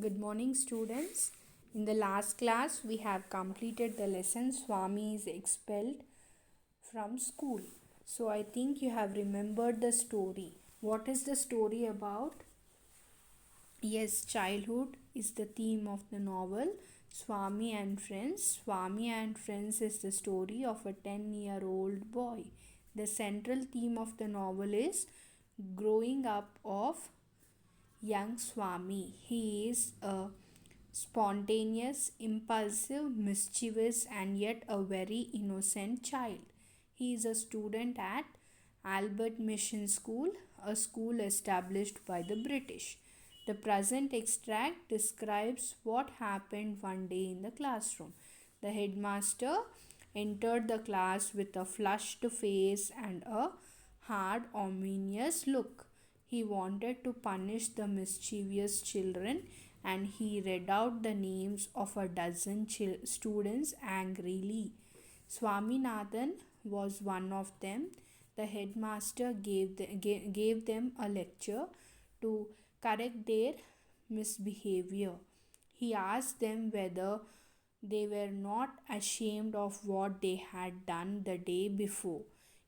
Good morning, students. In the last class, we have completed the lesson Swami is expelled from school. So, I think you have remembered the story. What is the story about? Yes, childhood is the theme of the novel Swami and Friends. Swami and Friends is the story of a 10-year-old boy. The central theme of the novel is growing up of young Swami. He is a spontaneous, impulsive, mischievous, and yet a very innocent child. He is a student at Albert Mission School, a school established by the British. The present extract describes what happened one day in the classroom. The headmaster entered the class with a flushed face and a hard, ominous look. He wanted to punish the mischievous children and he read out the names of a dozen students angrily. Swaminathan was one of them. The headmaster gave them a lecture to correct their misbehavior. He asked them whether they were not ashamed of what they had done the day before.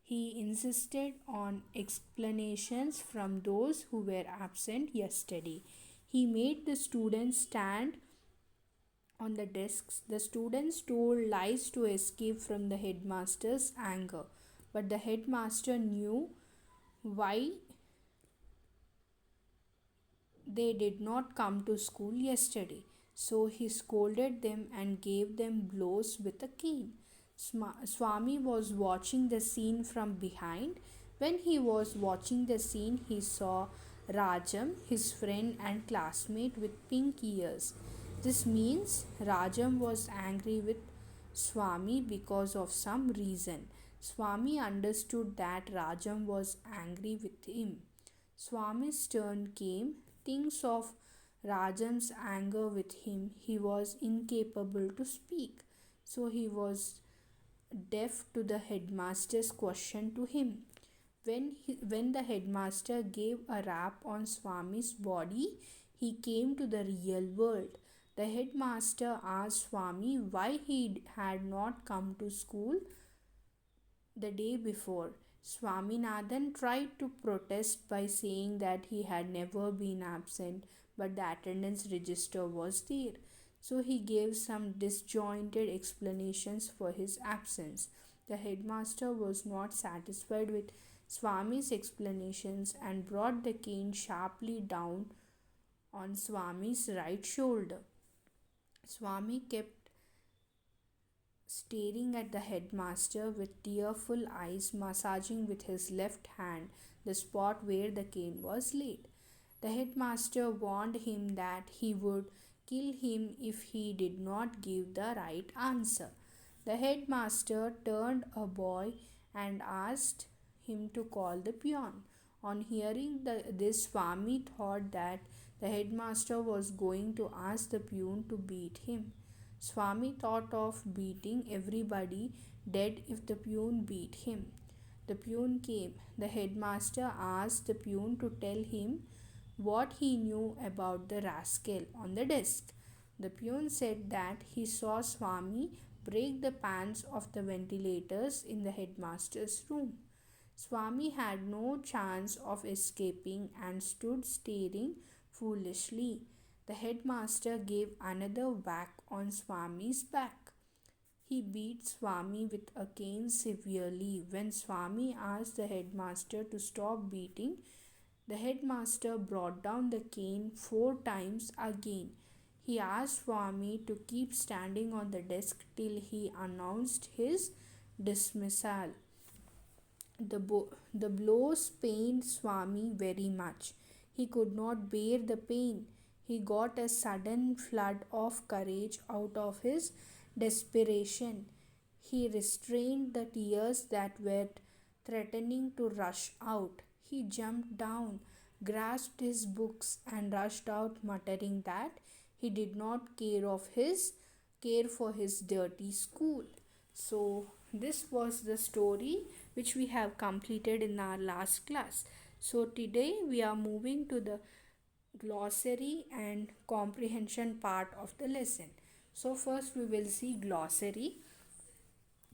He insisted on explanations from those who were absent yesterday. He made the students stand on the desks. The students told lies to escape from the headmaster's anger. But the headmaster knew why they did not come to school yesterday. So he scolded them and gave them blows with a cane. Swami was watching the scene from behind. When he was watching the scene, he saw Rajam, his friend and classmate with pink ears. This means Rajam was angry with Swami because of some reason. Swami understood that Rajam was angry with him. Swami's turn came. Things of Rajam's anger with him. He was incapable to speak, so he was deaf to the headmaster's question to him. When the headmaster gave a rap on Swami's body, he came to the real world. The headmaster asked Swami why he had not come to school the day before. Swaminathan tried to protest by saying that he had never been absent, but the attendance register was there. So he gave some disjointed explanations for his absence. The headmaster was not satisfied with Swami's explanations and brought the cane sharply down on Swami's right shoulder. Swami kept staring at the headmaster with tearful eyes, massaging with his left hand the spot where the cane was laid. The headmaster warned him that he would kill him if he did not give the right answer. The headmaster turned a boy and asked him to call the peon. On hearing this, Swami thought that the headmaster was going to ask the peon to beat him. Swami thought of beating everybody dead if the peon beat him. The peon came. The headmaster asked the peon to tell him what he knew about the rascal on the desk. The peon said that he saw Swami break the pans of the ventilators in the headmaster's room. Swami had no chance of escaping and stood staring foolishly. The headmaster gave another whack on Swami's back. He beat Swami with a cane severely. When Swami asked the headmaster to stop beating, the headmaster brought down the cane 4 times again. He asked Swami to keep standing on the desk till he announced his dismissal. The blows pained Swami very much. He could not bear the pain. He got a sudden flood of courage out of his desperation. He restrained the tears that were threatening to rush out. He jumped down, grasped his books, and rushed out, muttering that he did not care for his dirty school. So this was the story which we have completed in our last class. So today we are moving to the glossary and comprehension part of the lesson. So first we will see glossary.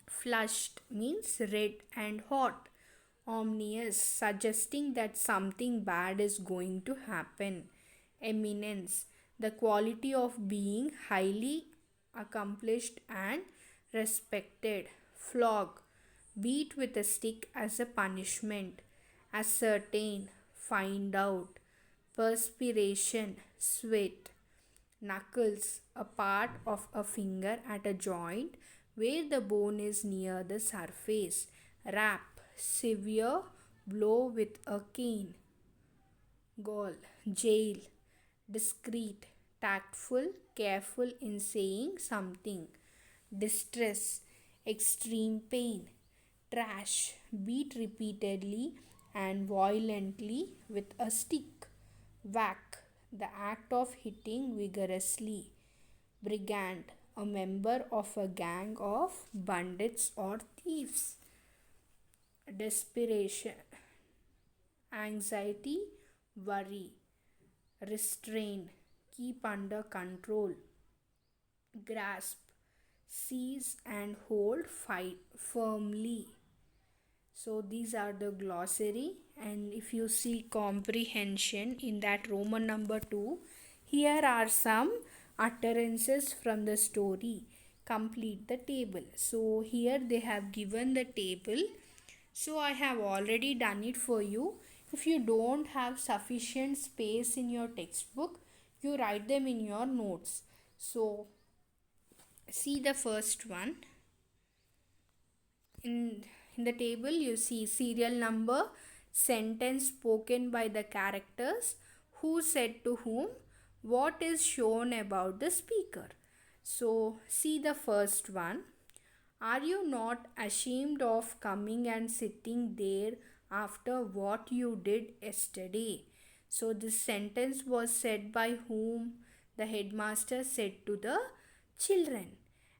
Flushed means red and hot. Ominous, suggesting that something bad is going to happen. Eminence, the quality of being highly accomplished and respected. Flog, beat with a stick as a punishment. Ascertain, find out. Perspiration, sweat. Knuckles, a part of a finger at a joint where the bone is near the surface. Rap, severe blow with a cane. Gall, jail, discreet, tactful, careful in saying something. Distress, extreme pain. Trash, beat repeatedly and violently with a stick. Whack, the act of hitting vigorously. Brigand, a member of a gang of bandits or thieves. Desperation, anxiety, worry. Restrain, keep under control. Grasp, seize and hold firmly. So these are the glossary, and if you see comprehension in that Roman number 2, here are some utterances from the story. Complete the table. So here they have given the table. So I have already done it for you. If you don't have sufficient space in your textbook, you write them in your notes. So see the first one. In the table you see serial number, sentence spoken by the characters, who said to whom, what is shown about the speaker. So see the first one. Are you not ashamed of coming and sitting there after what you did yesterday? So this sentence was said by whom? The headmaster said to the children.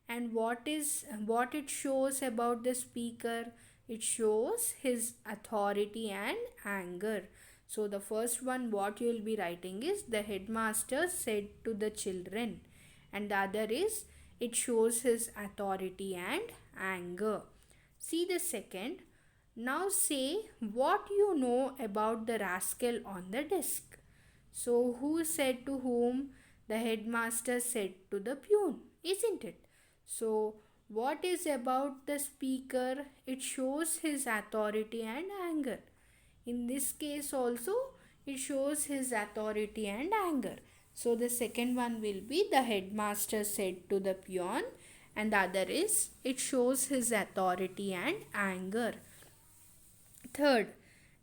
And what it shows about the speaker? It shows his authority and anger. So the first one what you will be writing is the headmaster said to the children, and the other is it shows his authority and anger. See the second. Now say what you know about the rascal on the desk. So who said to whom? The headmaster said to the peon, isn't it? So what is about the speaker? It shows his authority and anger. In this case also it shows his authority and anger. So the second one will be the headmaster said to the peon, and the other is it shows his authority and anger. Third,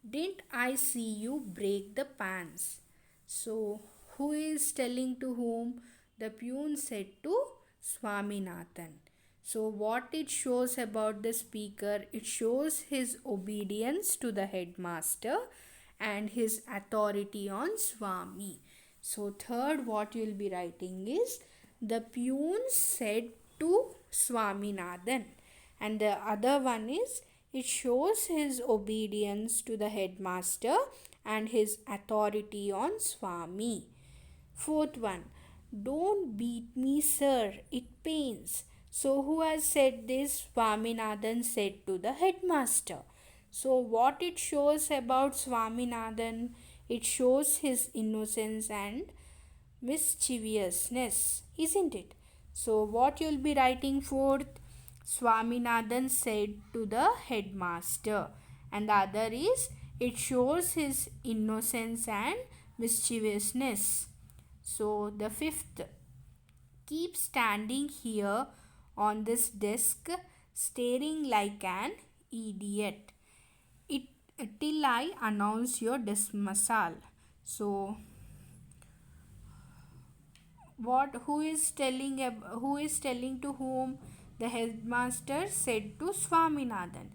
didn't I see you break the pans? So who is telling to whom? The peon said to Swaminathan. So what it shows about the speaker? It shows his obedience to the headmaster and his authority on Swami. So third what you will be writing is the peon said to Swaminathan, and the other one is it shows his obedience to the headmaster and his authority on Swami. Fourth one, don't beat me, sir, it pains. So who has said this? Swaminathan said to the headmaster. So what it shows about Swaminathan? It shows his innocence and mischievousness, isn't it? So what you will be writing fourth? Swaminathan said to the headmaster, and the other is it shows his innocence and mischievousness. So the fifth, keep standing here on this desk staring like an idiot till I announce your dismissal. So who is telling to whom? The headmaster said to Swaminathan.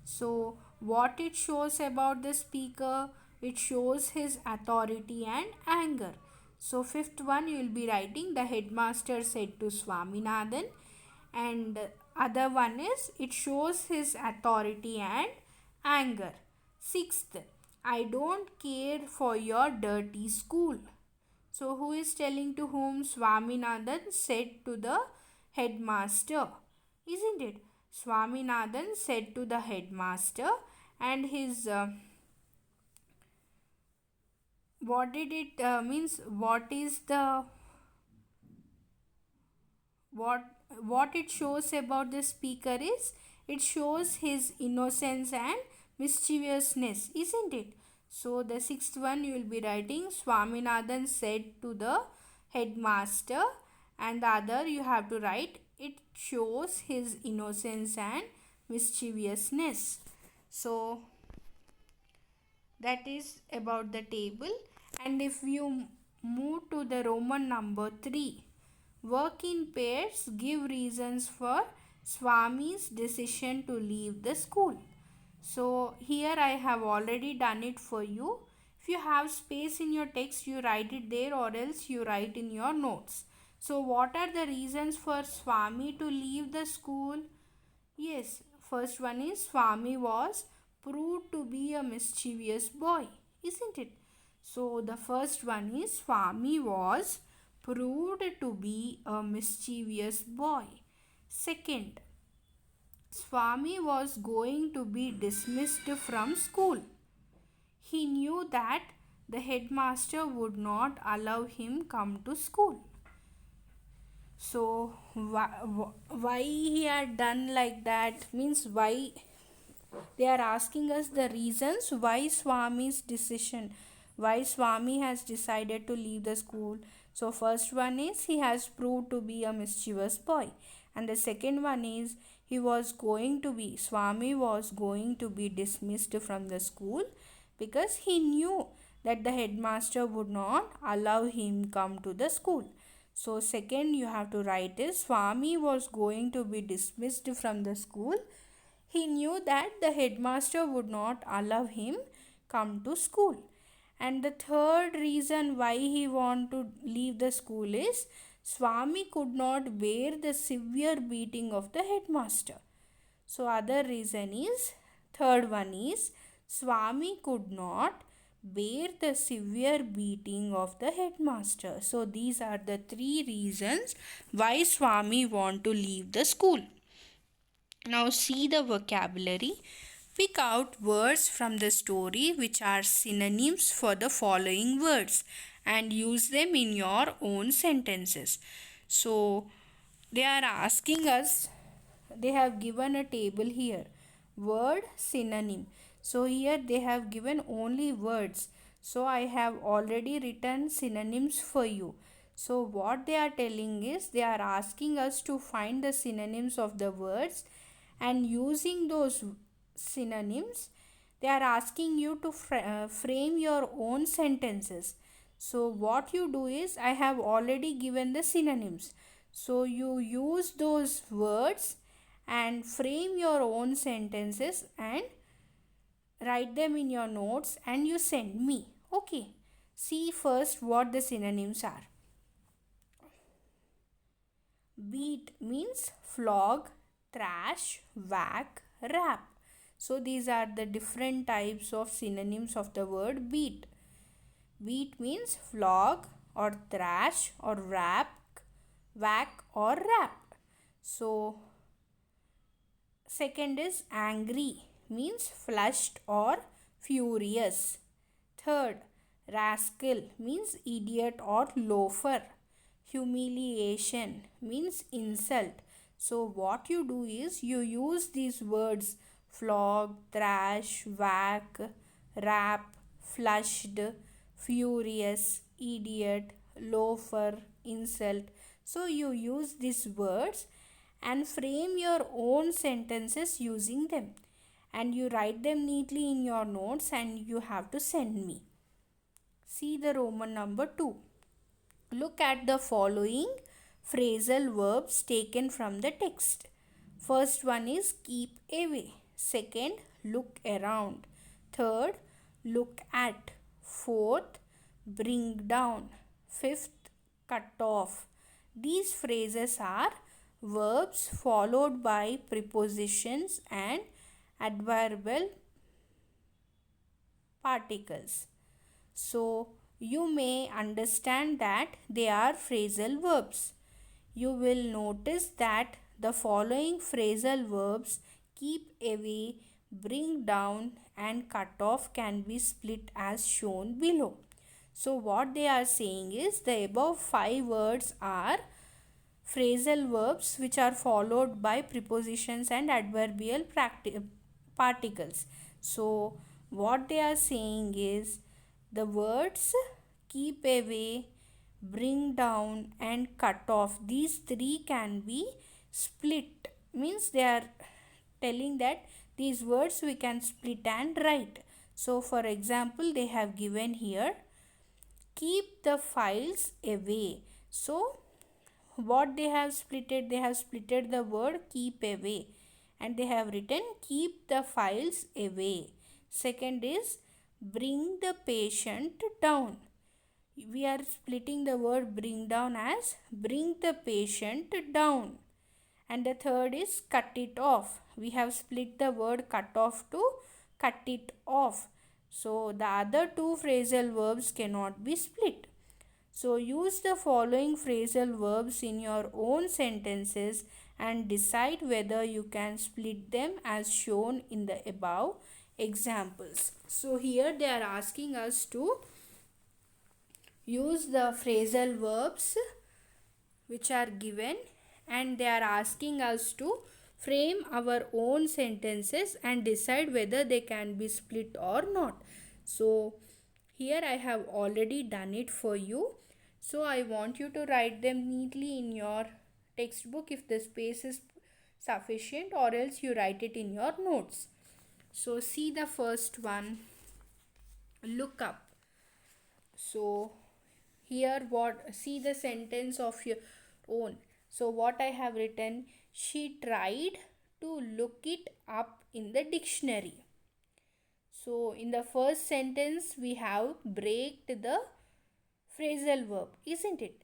So what it shows about the speaker? It shows his authority and anger. So fifth one you will be writing the headmaster said to Swaminathan, and other one is it shows his authority and anger. Sixth, I don't care for your dirty school. So who is telling to whom? Swaminathan said to the headmaster, isn't it? Swaminathan said to the headmaster, and his what did it means? What is the what it shows about the speaker is it shows his innocence and mischievousness, isn't it? So the sixth one you will be writing Swaminathan said to the headmaster, and the other you have to write it shows his innocence and mischievousness. So that is about the table. And if you move to the Roman number 3, work in pairs, give reasons for Swami's decision to leave the school. So here I have already done it for you. If you have space in your text, you write it there, or else you write in your notes. So what are the reasons for Swami to leave the school? Yes, first one is Swami was proved to be a mischievous boy, isn't it? So the first one is Swami was proved to be a mischievous boy. Second, Swami was going to be dismissed from school. He knew that the headmaster would not allow him come to school. So why he had done like that means why they are asking us the reasons why Swami's decision, why Swami has decided to leave the school. So first one is he has proved to be a mischievous boy, and the second one is Swami was going to be dismissed from the school because he knew that the headmaster would not allow him come to the school. So second you have to write is Swami was going to be dismissed from the school. He knew that the headmaster would not allow him come to school. And the third reason why he want to leave the school is Swami could not bear the severe beating of the headmaster. So other reason is, third one is Swami could not bear the severe beating of the headmaster. So these are the three reasons why Swami want to leave the school. Now see the vocabulary. Pick out words from the story which are synonyms for the following words and use them in your own sentences. So they are asking us, they have given a table here. Word, synonym. So here they have given only words. So I have already written synonyms for you. So what they are telling is they are asking us to find the synonyms of the words, and using those synonyms they are asking you to frame your own sentences. So what you do is I have already given the synonyms. So you use those words and frame your own sentences and write them in your notes and you send me. Okay. See first what the synonyms are. Beat means flog, thrash, whack, rap. So these are the different types of synonyms of the word beat. Beat means flog or thrash or whack or rap. So second is angry means flushed or furious. Third, rascal means idiot or loafer. Humiliation means insult. So what you do is you use these words flog, thrash, whack, rap, flushed, furious, idiot, loafer, insult. So you use these words and frame your own sentences using them, and you write them neatly in your notes and you have to send me. See the Roman number 2. Look at the following phrasal verbs taken from the text. First one is keep away. Second, look around. Third, look at. Fourth, bring down. Fifth, cut off. These phrases are verbs followed by prepositions and adverbial particles. So you may understand that they are phrasal verbs. You will notice that the following phrasal verbs, keep away, bring down, and cut off, can be split as shown below. So, what they are saying is the above 5 words are phrasal verbs which are followed by prepositions and adverbial particles. So, what they are saying is the words keep away, bring down, and cut off, these three can be split. Means they are telling that these words we can split and write. So, for example, they have given here keep the files away. So, what they have splitted? They have splitted the word keep away and they have written keep the files away. Second is bring the patient down. We are splitting the word bring down as bring the patient down. And the third is cut it off. We have split the word cut off to cut it off. So the other two phrasal verbs cannot be split. So use the following phrasal verbs in your own sentences and decide whether you can split them as shown in the above examples. So here they are asking us to use the phrasal verbs which are given and they are asking us to frame our own sentences and decide whether they can be split or not. So here I have already done it for you. So I want you to write them neatly in your textbook if the space is sufficient, or else you write it in your notes. So see the first one, look up. So here see the sentence of your own. So what I have written, she tried to look it up in the dictionary. So in the first sentence we have breaked the phrasal verb, isn't it?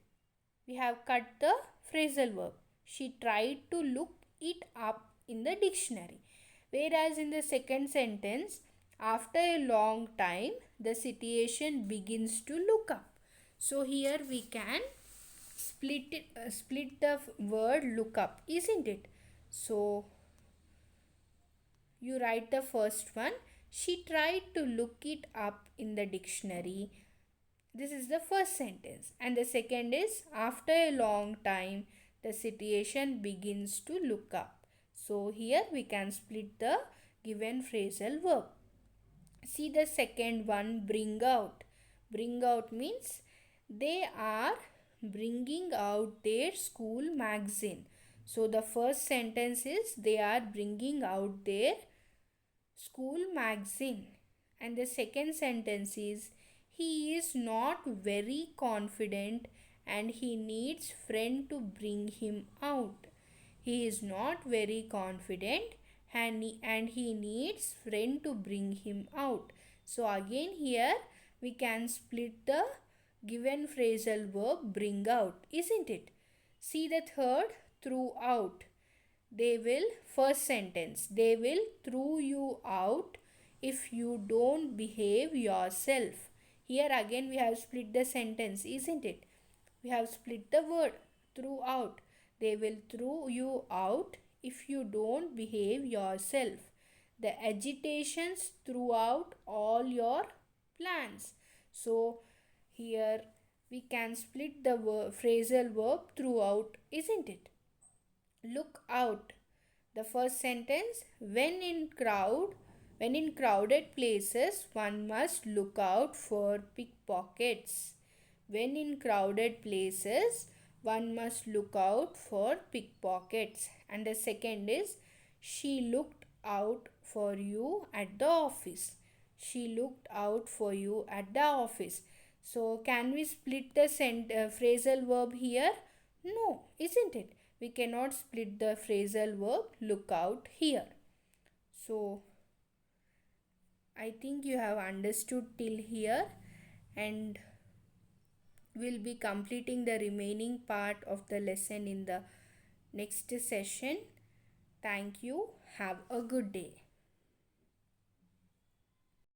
We have cut the phrasal verb. She tried to look it up in the dictionary. Whereas in the second sentence, after a long time, the situation begins to look up. So here we can split the word look up, isn't it? So you write the first one. She tried to look it up in the dictionary. This is the first sentence. And the second is after a long time the situation begins to look up. So here we can split the given phrasal verb. See the second one, bring out. Bring out means they are bringing out their school magazine. So the first sentence is they are bringing out their school magazine. And the second sentence is he is not very confident and he needs friend to bring him out. He is not very confident and he needs friend to bring him out. So again here we can split the given phrasal verb bring out, isn't it? See the third, throughout. They will, first sentence, they will throw you out if you don't behave yourself. Here again we have split the sentence, isn't it? We have split the word throughout. They will throw you out if you don't behave yourself. The agitations throughout all your plans. So here we can split the phrasal verb throughout, isn't it? Look out. The first sentence, when in crowded places one must look out for pickpockets. When in crowded places one must look out for pickpockets. And the second is she looked out for you at the office. She looked out for you at the office. So can we split the phrasal verb here? No, isn't it? We cannot split the phrasal verb look out here. So I think you have understood till here, and we'll be completing the remaining part of the lesson in the next session. Thank you. Have a good day.